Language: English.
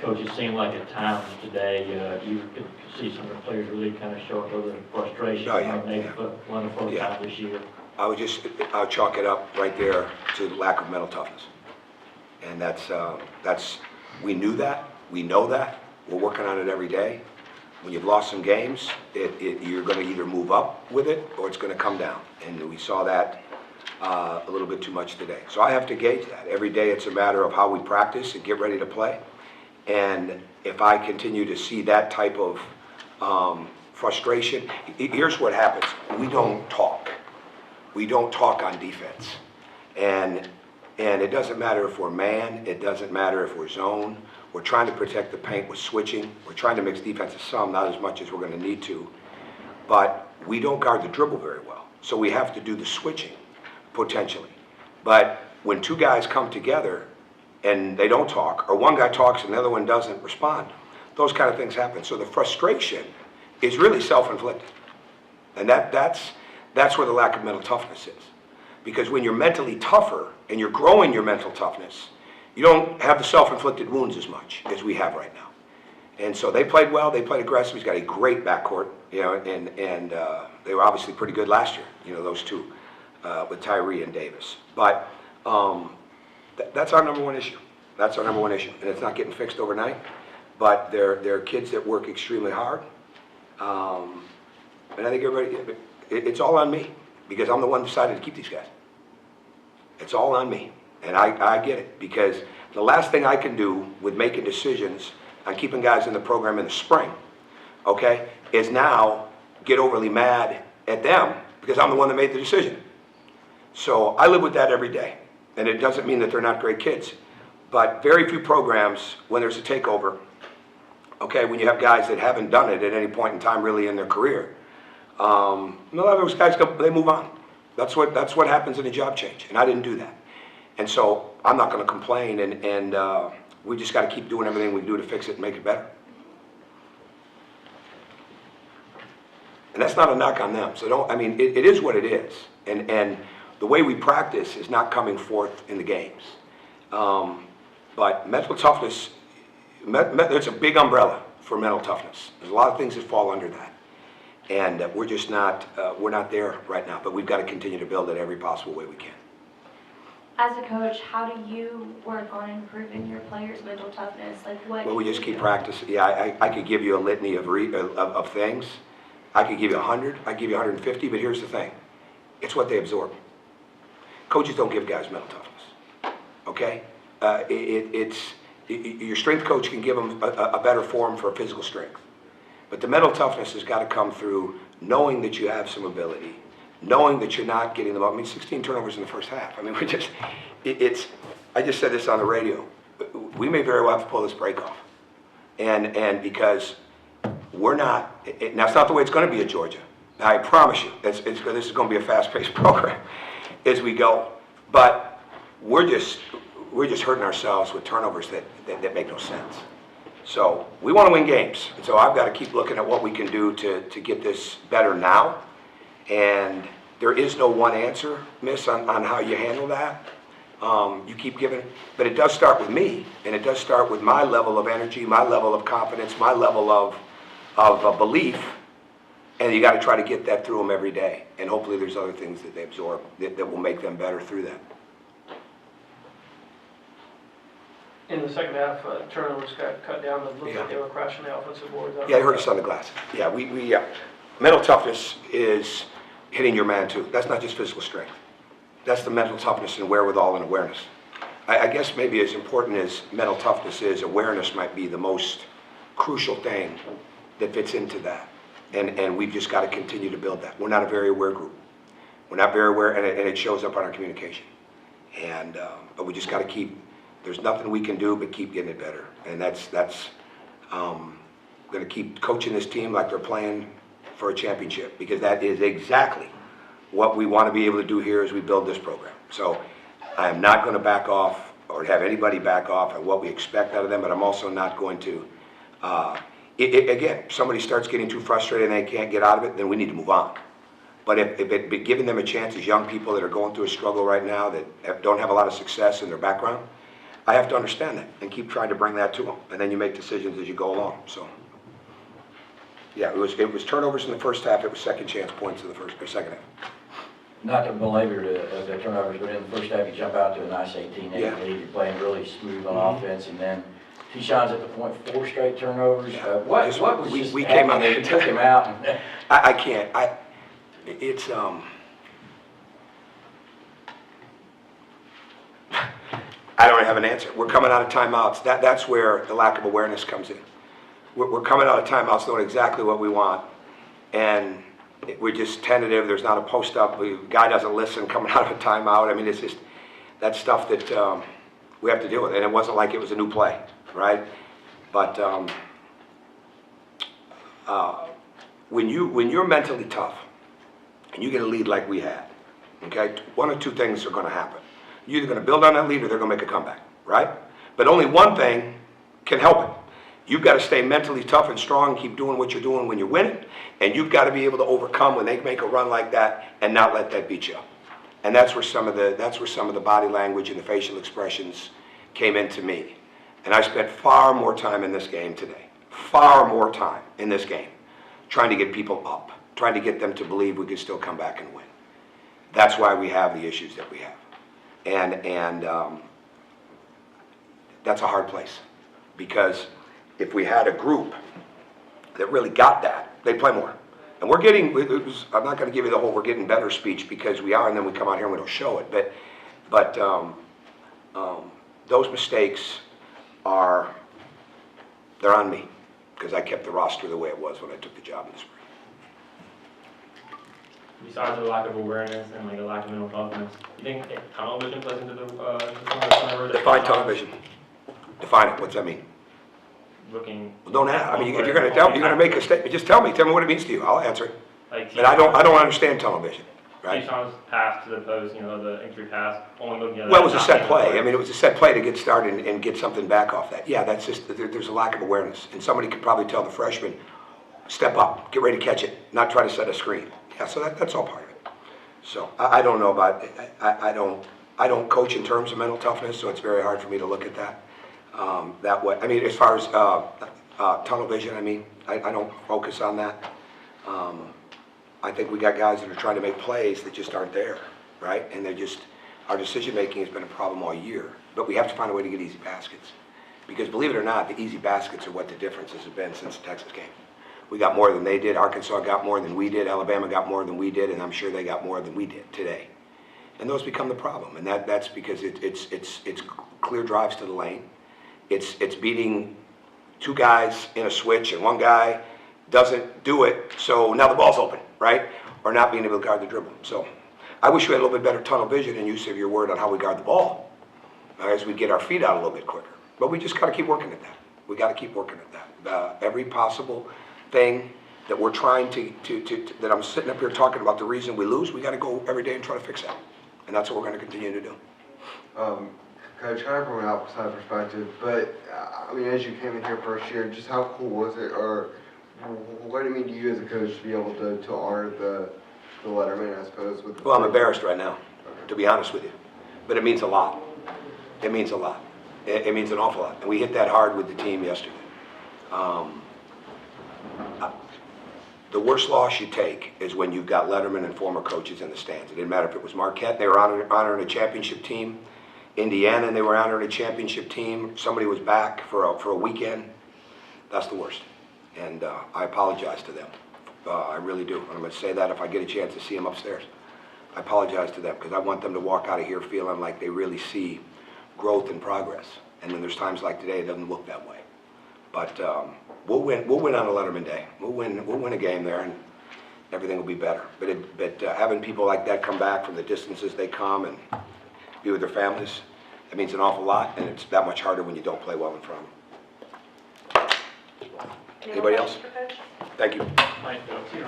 Coach, it seemed like at times today you could see some of the players really kind of show up with their frustration. Oh, yeah, Maybe yeah. for one of the first Yeah. time this year. I'll chalk it up right there to lack of mental toughness. And we knew that, we know that, we're working on it every day. When you've lost some games, you're going to either move up with it or it's going to come down. And we saw that a little bit too much today. So I have to gauge that. Every day it's a matter of how we practice and get ready to play. And if I continue to see that type of frustration, here's what happens. We don't talk. We don't talk on defense. And it doesn't matter if we're man, it doesn't matter if we're zone. We're trying to protect the paint with switching. We're trying to mix defenses some, not as much as we're going to need to. But we don't guard the dribble very well. So we have to do the switching, potentially. But when two guys come together and they don't talk, or one guy talks and the other one doesn't respond, those kind of things happen. So the frustration is really self-inflicted. And that's where the lack of mental toughness is. Because when you're mentally tougher and you're growing your mental toughness, you don't have the self-inflicted wounds as much as we have right now. And so they played well, they played aggressive. He's got a great backcourt, and they were obviously pretty good last year, those two, with Tyree and Davis. But that's our number one issue. That's our number one issue. And it's not getting fixed overnight, but they're kids that work extremely hard. And I think it's all on me, because I'm the one who decided to keep these guys. It's all on me. And I get it, because the last thing I can do with making decisions on keeping guys in the program in the spring, okay, is now get overly mad at them because I'm the one that made the decision. So I live with that every day. And it doesn't mean that they're not great kids. But very few programs, when there's a takeover, okay, when you have guys that haven't done it at any point in time really in their career, a lot of those guys, they move on. That's what happens in a job change, and I didn't do that. And so I'm not going to complain, and we just got to keep doing everything we do to fix it and make it better. And that's not a knock on them. So it is what it is. And the way we practice is not coming forth in the games. But mental toughness, there's a big umbrella for mental toughness. There's a lot of things that fall under that. And we're just not, we're not there right now, but we've got to continue to build it every possible way we can. As a coach, how do you work on improving your players' mental toughness? Well, we just keep practicing. Yeah, I could give you a litany of things. I could give you 100, I could give you 150, but here's the thing. It's what they absorb. Coaches don't give guys mental toughness, okay? Your strength coach can give them a better form for physical strength. But the mental toughness has got to come through knowing that you have some ability, knowing that you're not getting them up. 16 turnovers in the first half. I just said this on the radio. We may very well have to pull this break off. And because we're not, now it's not the way it's going to be at Georgia. I promise you, this is going to be a fast-paced program as we go. But we're just hurting ourselves with turnovers that make no sense. So we want to win games. And so I've got to keep looking at what we can do to get this better now. And there is no one answer, Miss, on how you handle that. You keep giving, but it does start with me, and it does start with my level of energy, my level of confidence, my level of belief, and you got to try to get that through them every day. And hopefully there's other things that they absorb that will make them better through that. In the second half, turnovers got cut down. It looked like they were crashing the offensive boards. Yeah, I heard us on the glass. Yeah, mental toughness is hitting your man too. That's not just physical strength. That's the mental toughness and wherewithal and awareness. I guess maybe as important as mental toughness is, awareness might be the most crucial thing that fits into that. And we've just got to continue to build that. We're not a very aware group. We're not very aware, and it shows up on our communication. But we just got to keep. There's nothing we can do but keep getting it better. And that's going to keep coaching this team like they're playing for a championship, because that is exactly what we want to be able to do here as we build this program. So I'm not going to back off or have anybody back off on what we expect out of them, but I'm also not going to, again, if somebody starts getting too frustrated and they can't get out of it, then we need to move on. But if giving them a chance as young people that are going through a struggle right now that don't have a lot of success in their background, I have to understand that and keep trying to bring that to them. And then you make decisions as you go along, so. Yeah, it was turnovers in the first half, it was second chance points in the second half. Not to belabor the turnovers, but in the first half, you jump out to a nice 18-8 Yeah. lead. You're playing really smooth on offense, and then T-Shon's at the point, 4 straight turnovers. What was We just came out. happening? They took him out. And I can't, it's, I don't have an answer. We're coming out of timeouts. That's where the lack of awareness comes in. We're coming out of timeouts knowing exactly what we want, and we're just tentative. There's not a post up. The guy doesn't listen coming out of a timeout. I mean, it's just that stuff that we have to deal with. And it wasn't like it was a new play, right? But when you're mentally tough and you get a lead like we had, okay, one of two things are going to happen. You're either going to build on that lead or they're going to make a comeback, right? But only one thing can help it. You've got to stay mentally tough and strong, keep doing what you're doing when you win it, and you've got to be able to overcome when they make a run like that and not let that beat you up. And that's where some of the body language and the facial expressions came into me. And I spent far more time in this game today, far more time in this game, trying to get people up, trying to get them to believe we could still come back and win. That's why we have the issues that we have. And that's a hard place, because if we had a group that really got that, they'd play more. And we're getting, I'm not going to give you the whole we're getting better speech, because we are, and then we come out here and we don't show it. But those mistakes they're on me, because I kept the roster the way it was when I took the job in the spring. Besides the lack of awareness and like a lack of mental toughness, you think tunnel vision plays into the turnover? Define tunnel vision. Define it. What's that mean? Looking. Well, don't ask. I mean, if you're going to make a statement, just tell me. Tell me what it means to you. I'll answer it. Like But I don't understand tunnel vision, right? T-Shon's pass to the post, the entry pass, only looking at. Well, it was a set play. I mean, it was a set play to get started and get something back off that. Yeah, that's just, there's a lack of awareness. And somebody could probably tell the freshman, step up, get ready to catch it, not try to set a screen. Yeah, so that's all part of it. So I don't know about, I don't coach in terms of mental toughness, so it's very hard for me to look at that that way. I mean, as far as tunnel vision, I mean, I don't focus on that. I think we got guys that are trying to make plays that just aren't there, right? And they're just, our decision-making has been a problem all year. But we have to find a way to get easy baskets. Because believe it or not, the easy baskets are what the differences have been since the Texas game. We got more than they did. Arkansas got more than we did. Alabama got more than we did. And I'm sure they got more than we did today. And those become the problem. And that's because it's clear drives to the lane. It's beating two guys in a switch and one guy doesn't do it, so now the ball's open, right? Or not being able to guard the dribble. So I wish we had a little bit better tunnel vision and use of your word on how we guard the ball as we get our feet out a little bit quicker. But we just got to keep working at that. We got to keep working at that. Every possible thing that we're trying that I'm sitting up here talking about the reason we lose, we got to go every day and try to fix that. And that's what we're going to continue to do. Coach, kind of from an outside perspective, but I mean, as you came in here first year, just how cool was it, or what do it mean to you as a coach to be able to honor the letterman, I suppose? Well, I'm embarrassed right now, to be honest with you. But it means a lot. It means a lot. It means an awful lot. And we hit that hard with the team yesterday. The worst loss you take is when you've got letterman and former coaches in the stands. It didn't matter if it was Marquette, they were honoring a championship team. Indiana, and they were honoring a championship team. Somebody was back for a weekend. That's the worst. And I apologize to them. I really do. And I'm going to say that if I get a chance to see them upstairs. I apologize to them because I want them to walk out of here feeling like they really see growth and progress. And then there's times like today it doesn't look that way. But we'll win on a Letterman day. We'll win a game there, and everything will be better. But having people like that come back from the distances they come and be with their families, that means an awful lot, and it's that much harder when you don't play well in front of them. Anybody else? Thank you. Thank you.